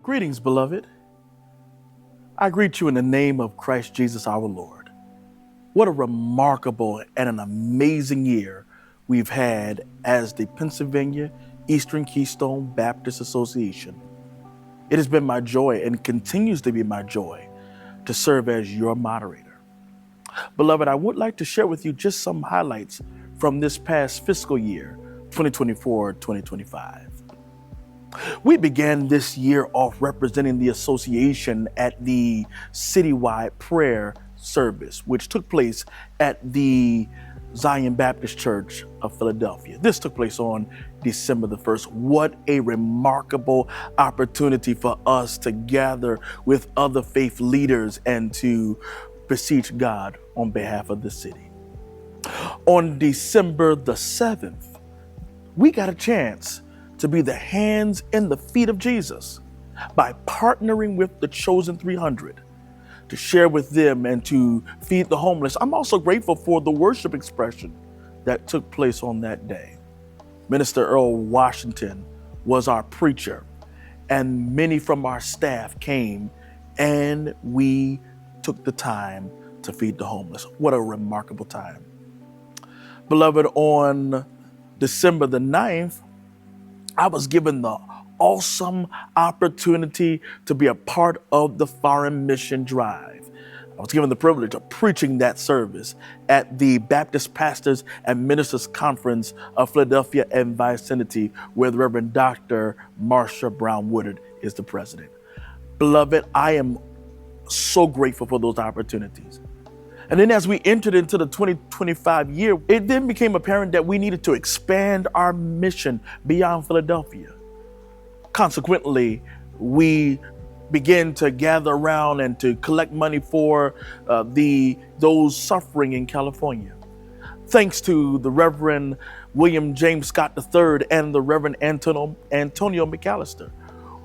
Greetings, beloved. I greet you in the name of Christ Jesus our Lord. What a remarkable and an amazing year we've had as the Pennsylvania Eastern Keystone Baptist Association. It has been my joy and continues to be my joy to serve as your moderator. Beloved, I would like to share with you just some highlights from this past fiscal year, 2024-2025. We began this year off representing the association at the citywide prayer service, which took place at the Zion Baptist Church of Philadelphia. This took place on December the 1st. What a remarkable opportunity for us to gather with other faith leaders and to beseech God on behalf of the city. On December the 7th, we got a chance to be the hands and the feet of Jesus by partnering with the Chosen 300 to share with them and to feed the homeless. I'm also grateful for the worship expression that took place on that day. Minister Earl Washington was our preacher, and many from our staff came and we took the time to feed the homeless. What a remarkable time. Beloved, on December the 9th, I was given the awesome opportunity to be a part of the Foreign Mission Drive. I was given the privilege of preaching that service at the Baptist Pastors and Ministers Conference of Philadelphia and vicinity, where the Reverend Dr. Marsha Brown Woodard is the president. Beloved, I am so grateful for those opportunities. And then as we entered into the 2025 year, it then became apparent that we needed to expand our mission beyond Philadelphia. Consequently, we began to gather around and to collect money for those suffering in California. Thanks to the Reverend William James Scott III and the Reverend Antonio McAllister,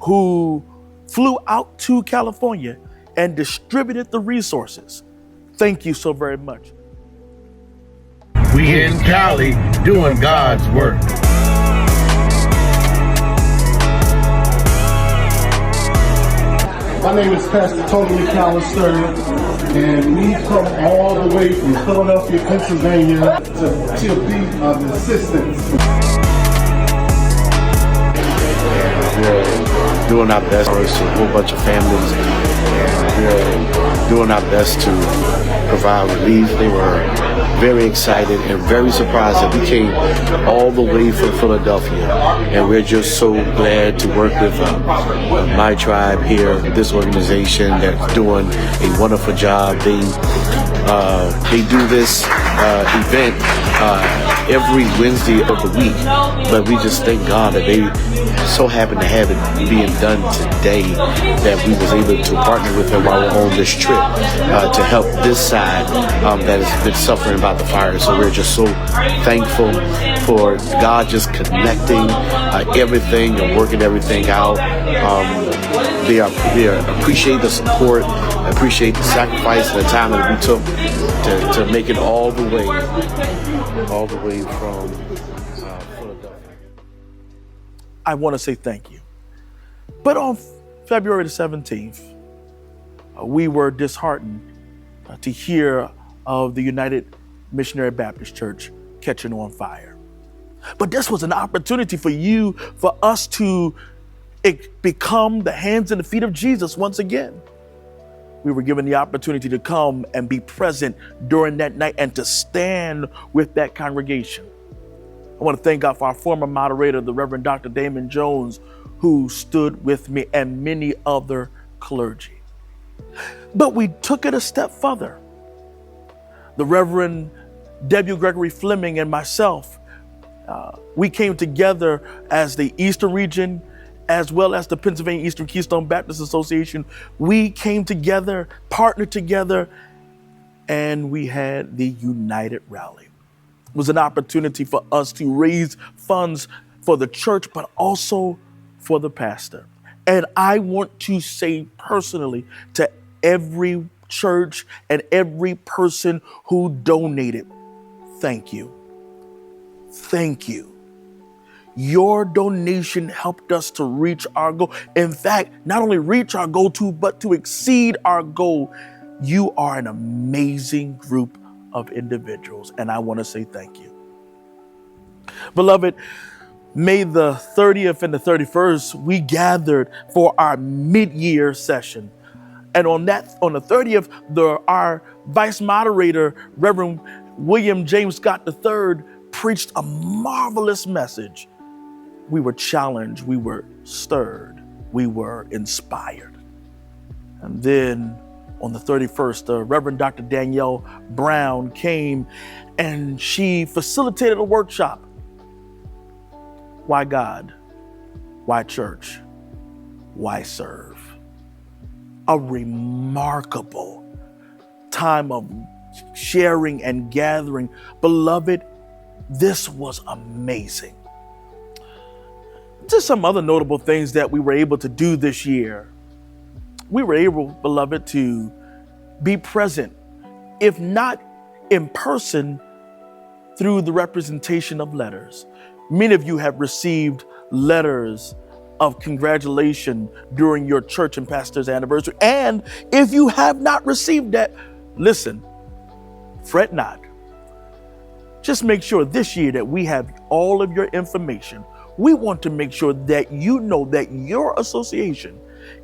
who flew out to California and distributed the resources. Thank you so very much. We in Cali doing God's work. My name is Pastor Tony McAllister, and we come all the way from Philadelphia, Pennsylvania to be of assistance. We're doing our best to a whole bunch of families, and we're doing our best to provide relief. They were very excited and very surprised that we came all the way from Philadelphia, and we're just so glad to work with my tribe here, this organization that's doing a wonderful job. They do this event every Wednesday of the week, but we just thank God that they so happen to have it being done today, that we was able to partner with them while we're on this trip to help this side that has been suffering about the fire. So we're just so thankful for God just connecting everything and working everything out. They appreciate the support, appreciate the sacrifice and the time that we took to make it all the way from Philadelphia. I want to say thank you. But on February the 17th, we were disheartened to hear of the United Missionary Baptist Church catching on fire. But this was an opportunity for us to become the hands and the feet of Jesus once again. We were given the opportunity to come and be present during that night and to stand with that congregation. I want to thank God for our former moderator, the Reverend Dr. Damon Jones, who stood with me and many other clergy. But we took it a step further. The Reverend W. Gregory Fleming and myself, we came together as the Eastern region, as well as the Pennsylvania Eastern Keystone Baptist Association. We came together, partnered together, and we had the United Rally. It was an opportunity for us to raise funds for the church, but also for the pastor. And I want to say personally to every church and every person who donated, thank you. Thank you. Your donation helped us to reach our goal. In fact, not only reach our goal, but to exceed our goal. You are an amazing group of individuals, and I want to say thank you. Beloved, May the 30th and the 31st, we gathered for our mid-year session. And on the 30th, our vice moderator, Reverend William James Scott III, preached a marvelous message. We were challenged, we were stirred, we were inspired. And then on the 31st, Reverend Dr. Danielle Brown came and she facilitated a workshop. Why God? Why church? Why serve? A remarkable time of sharing and gathering. Beloved, this was amazing. Just some other notable things that we were able to do this year. We were able, beloved, to be present, if not in person, through the representation of letters. Many of you have received letters of congratulation during your church and pastor's anniversary. And if you have not received that, listen, fret not. Just make sure this year that we have all of your information. We want to make sure that you know that your association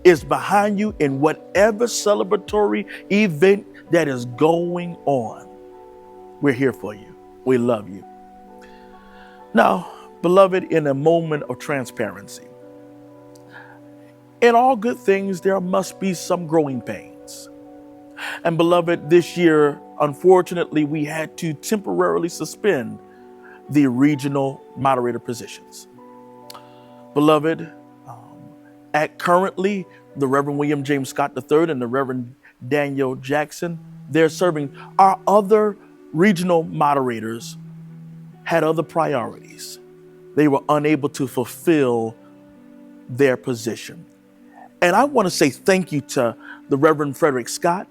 is behind you in whatever celebratory event that is going on. We're here for you. We love you. Now, beloved, in a moment of transparency, in all good things, there must be some growing pains. And beloved, this year, unfortunately, we had to temporarily suspend the regional moderator positions. Beloved, currently, the Reverend William James Scott III and the Reverend Daniel Jackson, they're serving. Our other regional moderators had other priorities. They were unable to fulfill their position. And I want to say thank you to the Reverend Frederick Scott.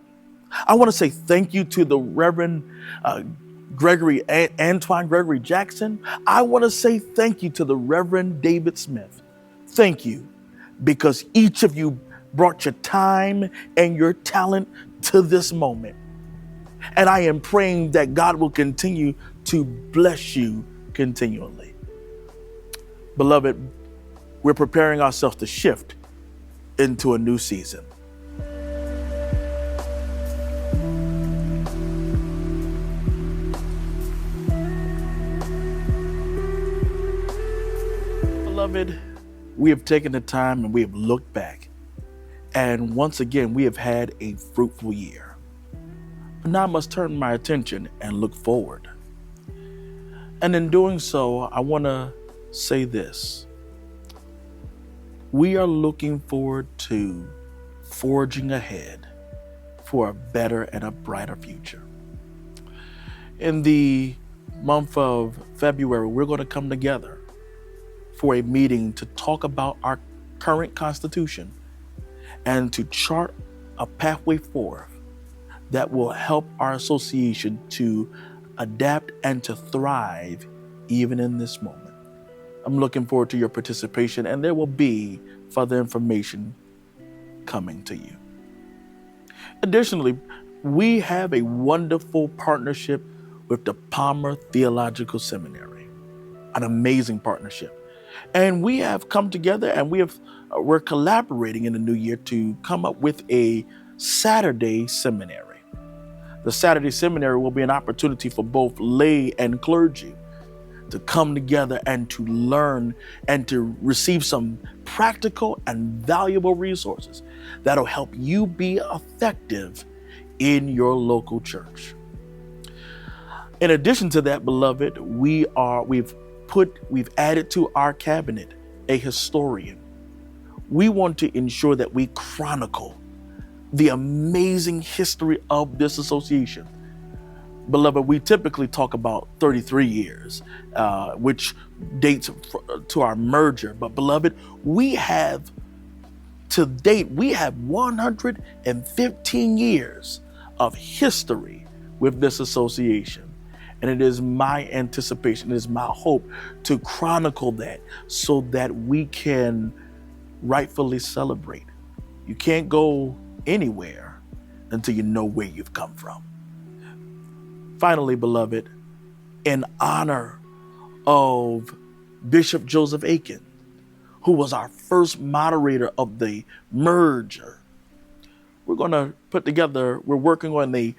I want to say thank you to the Reverend Antoine Gregory Jackson. I want to say thank you to the Reverend David Smith. Thank you, because each of you brought your time and your talent to this moment. And I am praying that God will continue to bless you continually. Beloved, we're preparing ourselves to shift into a new season. Beloved, we have taken the time and we have looked back. And once again, we have had a fruitful year. But now I must turn my attention and look forward. And in doing so, I want to say this. We are looking forward to forging ahead for a better and a brighter future. In the month of February, we're going to come together for a meeting to talk about our current Constitution and to chart a pathway forward that will help our association to adapt and to thrive even in this moment. I'm looking forward to your participation, and there will be further information coming to you. Additionally, we have a wonderful partnership with the Palmer Theological Seminary, an amazing partnership. And we have come together and we're collaborating in the new year to come up with a Saturday seminary. The Saturday seminary will be an opportunity for both lay and clergy to come together and to learn and to receive some practical and valuable resources that'll help you be effective in your local church. In addition to that, beloved, we've added to our cabinet a historian. We want to ensure that we chronicle the amazing history of this association. Beloved, we typically talk about 33 years, which dates to our merger. But beloved, to date, we have 115 years of history with this association. And it is my anticipation, it is my hope to chronicle that so that we can rightfully celebrate. You can't go anywhere until you know where you've come from. Finally, beloved, in honor of Bishop Joseph Aiken, who was our first moderator of the merger, we're working on the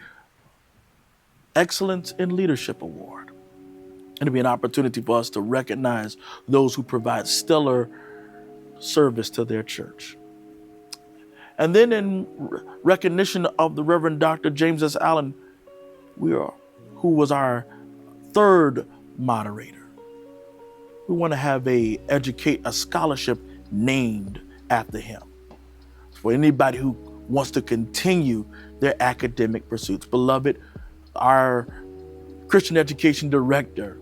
Excellence in Leadership Award. And it'll be an opportunity for us to recognize those who provide stellar service to their church. And then in recognition of the Reverend Dr. James S. Allen, who was our third moderator, we want to have a scholarship named after him for anybody who wants to continue their academic pursuits. Beloved, our Christian education director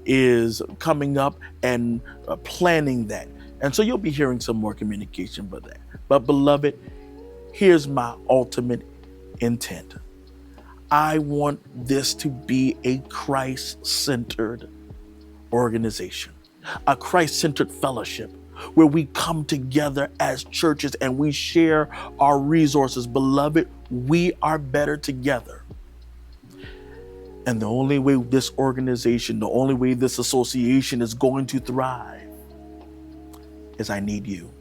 is coming up and planning that. And so you'll be hearing some more communication for that. But beloved, here's my ultimate intent. I want this to be a Christ-centered organization, a Christ-centered fellowship where we come together as churches and we share our resources. Beloved, we are better together. And the only way this organization, the only way this association is going to thrive is I need you.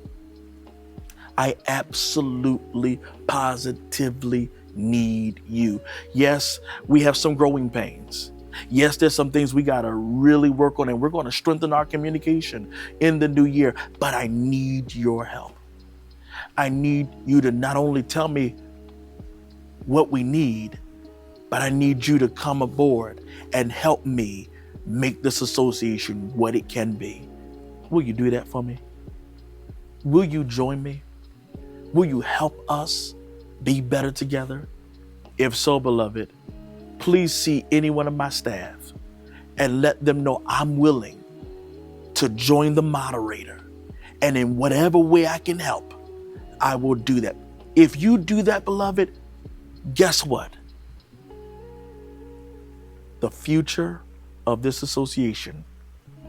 I absolutely, positively need you. Yes, we have some growing pains. Yes, there's some things we got to really work on, and we're going to strengthen our communication in the new year, but I need your help. I need you to not only tell me what we need, but I need you to come aboard and help me make this association what it can be. Will you do that for me? Will you join me? Will you help us be better together? If so, beloved, please see any one of my staff and let them know I'm willing to join the moderator. And in whatever way I can help, I will do that. If you do that, beloved, guess what? The future of this association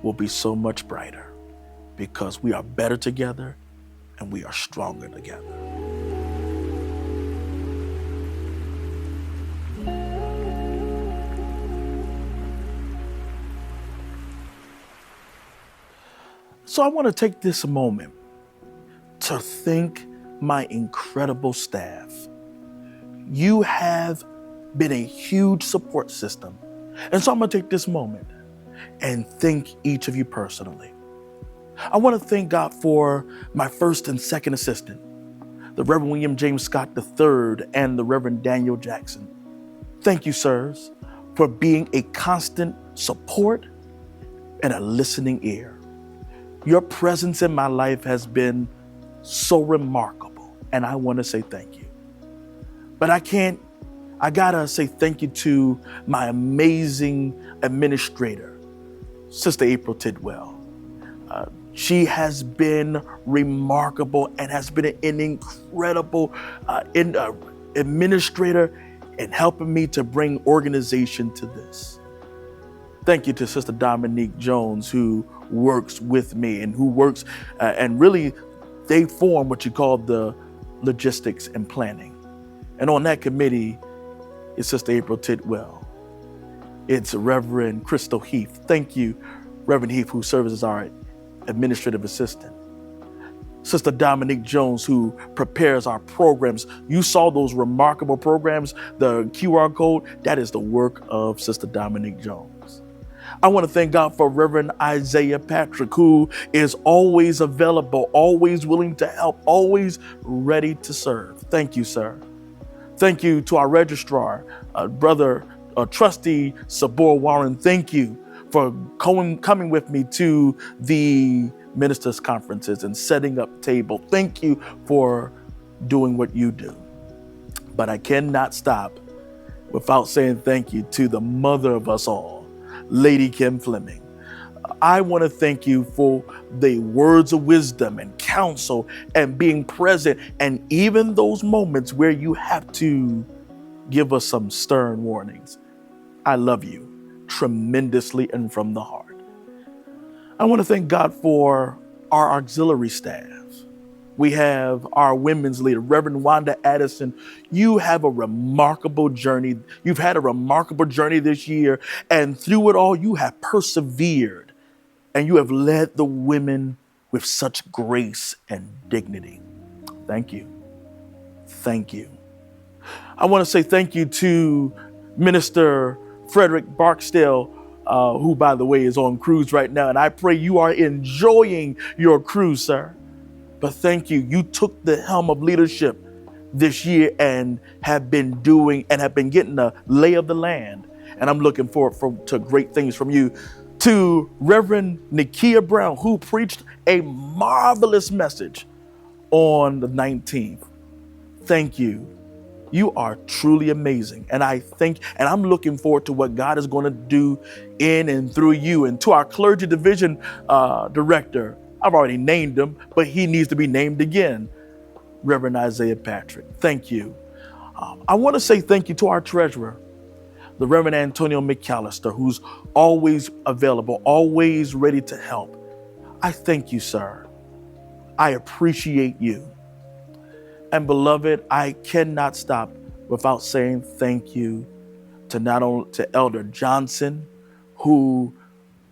will be so much brighter because we are better together and we are stronger together. So I want to take this moment to thank my incredible staff. You have been a huge support system. And so I'm going to take this moment and thank each of you personally. I want to thank God for my first and second assistant, the Reverend William James Scott III and the Reverend Daniel Jackson. Thank you, sirs, for being a constant support and a listening ear. Your presence in my life has been so remarkable, and I want to say thank you. But I gotta say thank you to my amazing administrator, Sister April Tidwell. She has been remarkable and has been an incredible administrator in helping me to bring organization to this. Thank you to Sister Dominique Jones, who works with me and who works and really they form what you call the logistics and planning. And on that committee is Sister April Tidwell. It's Reverend Crystal Heath. Thank you, Reverend Heath, who serves as our administrative assistant. Sister Dominique Jones, who prepares our programs. You saw those remarkable programs, the QR code, that is the work of Sister Dominique Jones. I want to thank God for Reverend Isaiah Patrick, who is always available, always willing to help, always ready to serve. Thank you, sir. Thank you to our registrar, Brother Trustee Sabor Warren. Thank you for coming with me to the ministers' conferences and setting up table. Thank you for doing what you do. But I cannot stop without saying thank you to the mother of us all, Lady Kim Fleming. I want to thank you for the words of wisdom and counsel and being present, and even those moments where you have to give us some stern warnings. I love you. tremendously and from the heart. I want to thank God for our auxiliary staff. We have our women's leader, Reverend Wanda Addison. You have a remarkable journey. You've had a remarkable journey this year, and through it all, you have persevered, and you have led the women with such grace and dignity. Thank you. Thank you. I want to say thank you to Minister Frederick Barksdale, who, by the way, is on cruise right now, and I pray you are enjoying your cruise, sir. But thank you. You took the helm of leadership this year and have been getting the lay of the land. And I'm looking forward to great things from you. To Reverend Nakia Brown, who preached a marvelous message on the 19th. Thank you. You are truly amazing. And I'm looking forward to what God is going to do in and through you. And to our clergy division director, I've already named him, but he needs to be named again, Reverend Isaiah Patrick. Thank you. I want to say thank you to our treasurer, the Reverend Antonio McAllister, who's always available, always ready to help. I thank you, sir. I appreciate you. And beloved, I cannot stop without saying thank you to not only to Elder Johnson, who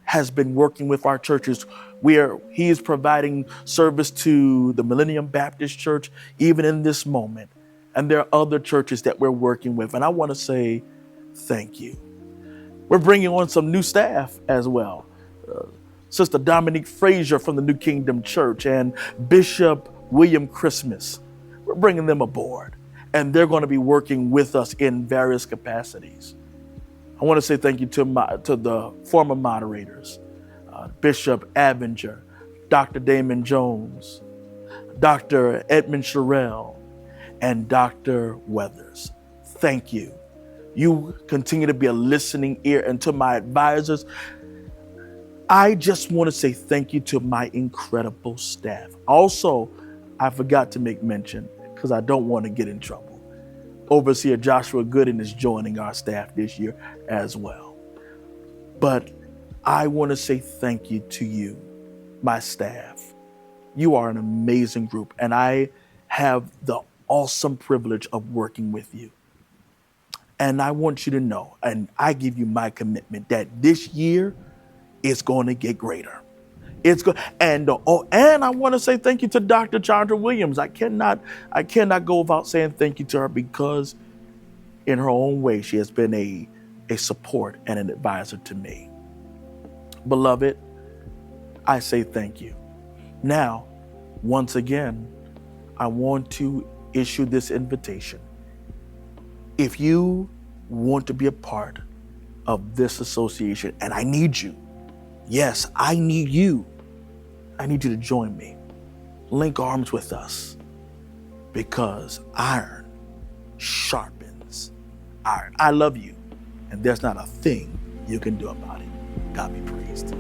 has been working with our churches where he is providing service to the Millennium Baptist Church, even in this moment. And there are other churches that we're working with. And I want to say thank you. We're bringing on some new staff as well. Sister Dominique Frazier from the New Kingdom Church and Bishop William Christmas. We're bringing them aboard, and they're going to be working with us in various capacities. I want to say thank you to the former moderators, Bishop Avenger, Dr. Damon Jones, Dr. Edmund Sherrill, and Dr. Weathers. Thank you. You continue to be a listening ear. And to my advisors, I just want to say thank you to my incredible staff. Also, I forgot to make mention, because I don't want to get in trouble, Overseer Joshua Gooden is joining our staff this year as well. But I want to say thank you to you, my staff. You are an amazing group, and I have the awesome privilege of working with you. And I want you to know, and I give you my commitment, that this year is going to get greater. It's good. And I want to say thank you to Dr. Chandra Williams. I cannot go without saying thank you to her, because in her own way, she has been a support and an advisor to me. Beloved, I say thank you. Now, once again, I want to issue this invitation. If you want to be a part of this association, and I need you, yes, I need you. I need you to join me. Link arms with us, because iron sharpens iron. I love you, and there's not a thing you can do about it. God be praised.